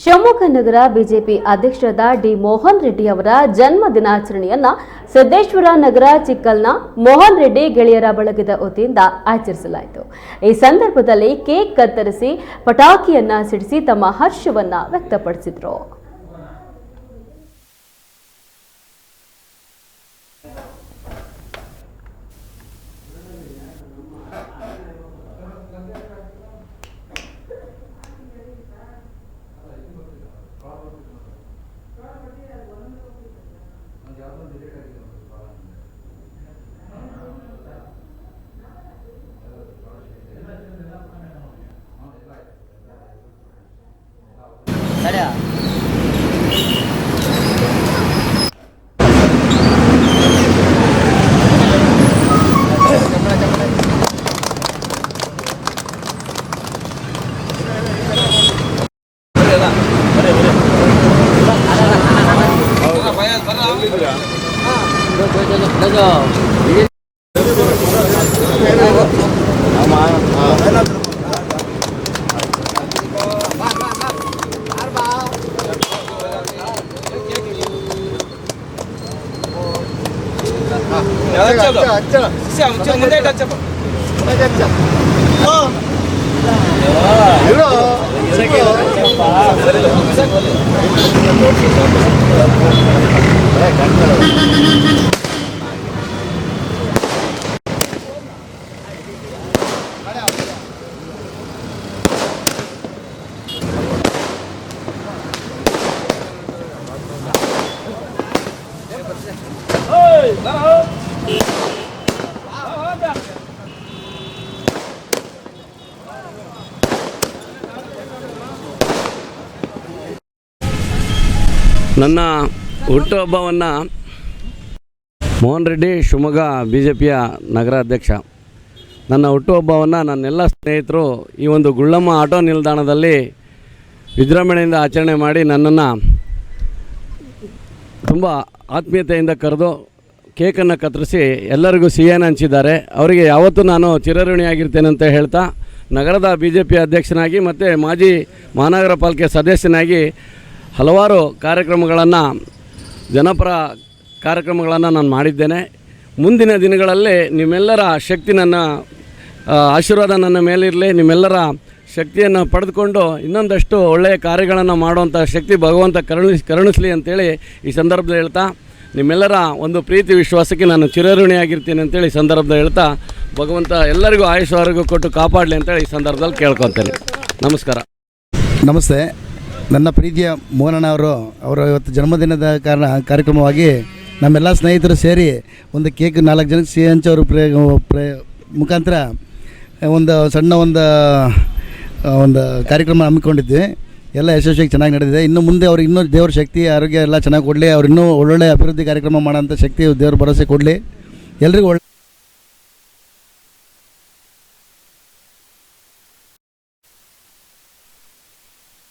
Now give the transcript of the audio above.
ಶಿವಮೊಗ್ಗ ನಗರ BJP ಅಧ್ಯಕ್ಷರಾದ D Mohan Reddy ಅವರ ಜನ್ಮ ದಿನಾಚರಣೆಯನ್ನ ಸಿದ್ದೇಶ್ವರ ನಗರ ಚಿಕ್ಕಲ್ನ ಮೋಹನ್ ರೆಡ್ಡಿ ಗೆಳೆಯರ ಬಳಗದ ವತಿಯಿಂದ ಆಚರಿಸಲಾಯಿತು. ಈ ಸಂದರ್ಭದಲ್ಲಿ ಕೇಕ್ ಕತ್ತರಿಸಿ ಪಟಾಕಿಯನ್ನ ಸಿಡಿಸಿ ತಮ್ಮ ಹರ್ಷವನ್ನ ವ್ಯಕ್ತಪಡಿಸಿದರು. ನನ್ನ ಹುಟ್ಟುಹಬ್ಬವನ್ನು ಮೋಹನ್ ರೆಡ್ಡಿ ಶಿವಮೊಗ್ಗ ಬಿಜೆಪಿಯ ನಗರಾಧ್ಯಕ್ಷ ನನ್ನ ಹುಟ್ಟುಹಬ್ಬವನ್ನು ನನ್ನೆಲ್ಲ ಸ್ನೇಹಿತರು ಈ ಒಂದು ಗುಳ್ಳಮ್ಮ ಆಟೋ ನಿಲ್ದಾಣದಲ್ಲಿ ವಿಜೃಂಭಣೆಯಿಂದ ಆಚರಣೆ ಮಾಡಿ ನನ್ನನ್ನು ತುಂಬ ಆತ್ಮೀಯತೆಯಿಂದ ಕರೆದು ಕೇಕನ್ನು ಕತ್ತರಿಸಿ ಎಲ್ಲರಿಗೂ ಸಿಹಿಯನ್ನು ಹಂಚಿದ್ದಾರೆ. ಅವರಿಗೆ ಯಾವತ್ತೂ ನಾನು ಚಿರಋಣಿಯಾಗಿರ್ತೇನೆ ಅಂತ ಹೇಳ್ತಾ ನಗರದ ಬಿಜೆಪಿ ಅಧ್ಯಕ್ಷನಾಗಿ ಮತ್ತು ಮಾಜಿ ಮಹಾನಗರ ಪಾಲಿಕೆ ಸದಸ್ಯನಾಗಿ ಹಲವಾರು ಕಾರ್ಯಕ್ರಮಗಳನ್ನು ಜನಪರ ಕಾರ್ಯಕ್ರಮಗಳನ್ನು ನಾನು ಮಾಡಿದ್ದೇನೆ. ಮುಂದಿನ ದಿನಗಳಲ್ಲಿ ನಿಮ್ಮೆಲ್ಲರ ಶಕ್ತಿ ನನ್ನ ಆಶೀರ್ವಾದ ನನ್ನ ಮೇಲಿರಲಿ. ನಿಮ್ಮೆಲ್ಲರ ಶಕ್ತಿಯನ್ನು ಪಡೆದುಕೊಂಡು ಇನ್ನೊಂದಷ್ಟು ಒಳ್ಳೆಯ ಕಾರ್ಯಗಳನ್ನು ಮಾಡುವಂಥ ಶಕ್ತಿ ಭಗವಂತ ಕರುಣಿಸಲಿ ಅಂತೇಳಿ ಈ ಸಂದರ್ಭದಲ್ಲಿ ಹೇಳ್ತಾ ನಿಮ್ಮೆಲ್ಲರ ಒಂದು ಪ್ರೀತಿ ವಿಶ್ವಾಸಕ್ಕೆ ನಾನು ಚಿರಋಣಿಯಾಗಿರ್ತೀನಿ ಅಂತೇಳಿ ಈ ಸಂದರ್ಭದಲ್ಲಿ ಹೇಳ್ತಾ ಭಗವಂತ ಎಲ್ಲರಿಗೂ ಆಯುಷ್ಯವರೆಗೂ ಕೊಟ್ಟು ಕಾಪಾಡಲಿ ಅಂತೇಳಿ ಈ ಸಂದರ್ಭದಲ್ಲಿ ಕೇಳ್ಕೊತೇನೆ. ನಮಸ್ಕಾರ. ನಮಸ್ತೆ. ನನ್ನ ಪ್ರೀತಿಯ ಮೋಹನಣ್ಣ ಅವರ ಇವತ್ತು ಜನ್ಮದಿನದ ಕಾರ್ಯಕ್ರಮವಾಗಿ ನಮ್ಮೆಲ್ಲ ಸ್ನೇಹಿತರು ಸೇರಿ ಒಂದು ಕೇಕ್ 4 ಜನಕ್ಕೆ ಸಿಹಿ ಹಂಚೋರು ಮುಖಾಂತರ ಒಂದು ಸಣ್ಣ ಒಂದು ಕಾರ್ಯಕ್ರಮ ಹಮ್ಮಿಕೊಂಡಿದ್ವಿ. ಎಲ್ಲ ಯಶಸ್ವಿಯಾಗಿ ಚೆನ್ನಾಗಿ ನಡೆದಿದೆ. ಇನ್ನು ಮುಂದೆ ಅವ್ರಿಗೆ ಇನ್ನೂ ದೇವ್ರ ಶಕ್ತಿ ಆರೋಗ್ಯ ಎಲ್ಲ ಚೆನ್ನಾಗಿ ಕೊಡಲಿ. ಅವ್ರು ಇನ್ನೂ ಒಳ್ಳೊಳ್ಳೆ ಅಭಿವೃದ್ಧಿ ಕಾರ್ಯಕ್ರಮ ಮಾಡೋಂಥ ಶಕ್ತಿ ದೇವ್ರ ಭರವಸೆ ಕೊಡಲಿ. ಎಲ್ರಿಗೂ